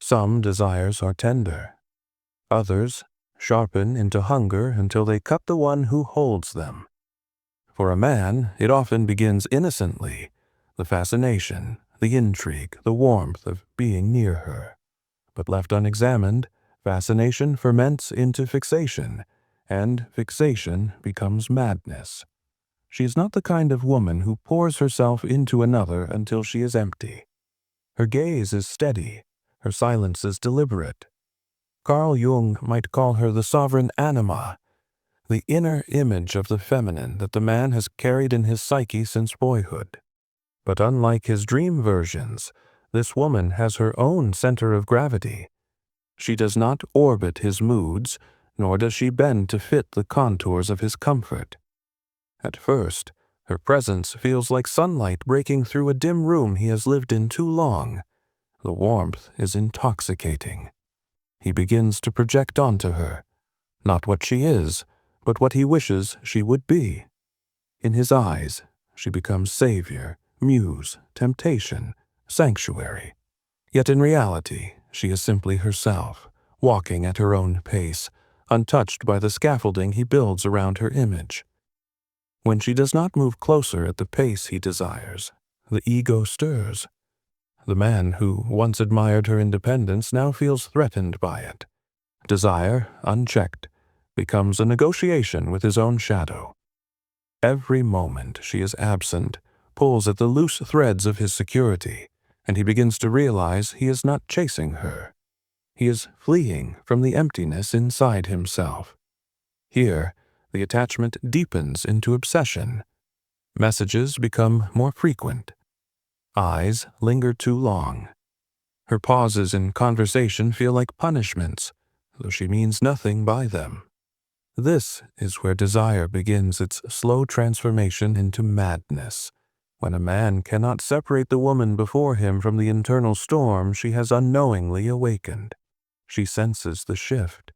Some desires are tender. Others sharpen into hunger until they cut the one who holds them. For a man, it often begins innocently, the fascination, the intrigue, the warmth of being near her. But left unexamined, fascination ferments into fixation, and fixation becomes madness. She is not the kind of woman who pours herself into another until she is empty. Her gaze is steady, her silence is deliberate. Carl Jung might call her the sovereign anima, the inner image of the feminine that the man has carried in his psyche since boyhood. But unlike his dream versions, this woman has her own center of gravity. She does not orbit his moods, nor does she bend to fit the contours of his comfort. At first, her presence feels like sunlight breaking through a dim room he has lived in too long. The warmth is intoxicating. He begins to project onto her, not what she is, but what he wishes she would be. In his eyes, she becomes savior, muse, temptation, sanctuary. Yet in reality, she is simply herself, walking at her own pace, untouched by the scaffolding he builds around her image. When she does not move closer at the pace he desires, the ego stirs. The man who once admired her independence now feels threatened by it. Desire, unchecked, becomes a negotiation with his own shadow. Every moment she is absent pulls at the loose threads of his security, and he begins to realize he is not chasing her. He is fleeing from the emptiness inside himself. Here, the attachment deepens into obsession. Messages become more frequent. Eyes linger too long. Her pauses in conversation feel like punishments, though she means nothing by them. This is where desire begins its slow transformation into madness, when a man cannot separate the woman before him from the internal storm she has unknowingly awakened. She senses the shift,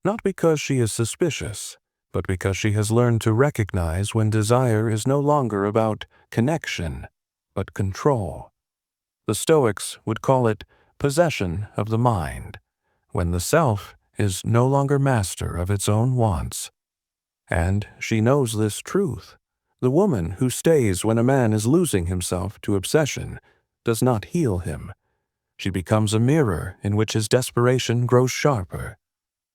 not because she is suspicious, but because she has learned to recognize when desire is no longer about connection, but control. The Stoics would call it possession of the mind, when the self is no longer master of its own wants. And she knows this truth. The woman who stays when a man is losing himself to obsession does not heal him. She becomes a mirror in which his desperation grows sharper.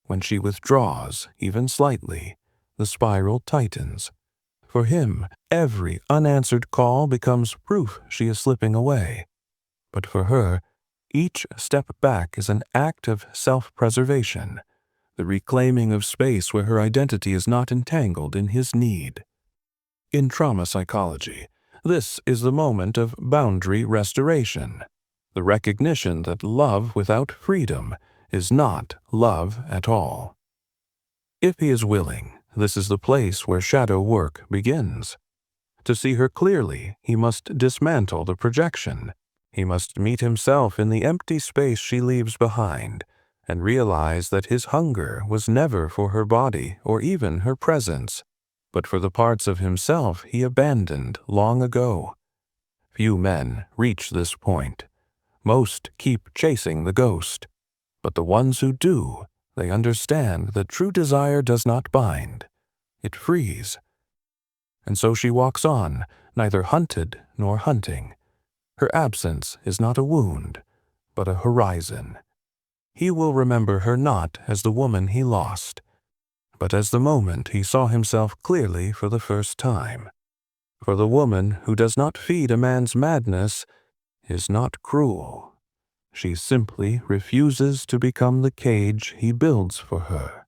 When she withdraws, even slightly, the spiral tightens. For him, every unanswered call becomes proof she is slipping away. But for her, each step back is an act of self-preservation, the reclaiming of space where her identity is not entangled in his need. In trauma psychology, this is the moment of boundary restoration, the recognition that love without freedom is not love at all. If he is willing, this is the place where shadow work begins. To see her clearly, he must dismantle the projection. He must meet himself in the empty space she leaves behind, and realize that his hunger was never for her body or even her presence, but for the parts of himself he abandoned long ago. Few men reach this point. Most keep chasing the ghost. But the ones who do, they understand that true desire does not bind. It frees. And so she walks on, neither hunted nor hunting. Her absence is not a wound, but a horizon. He will remember her not as the woman he lost, but as the moment he saw himself clearly for the first time. For the woman who does not feed a man's madness is not cruel. She simply refuses to become the cage he builds for her.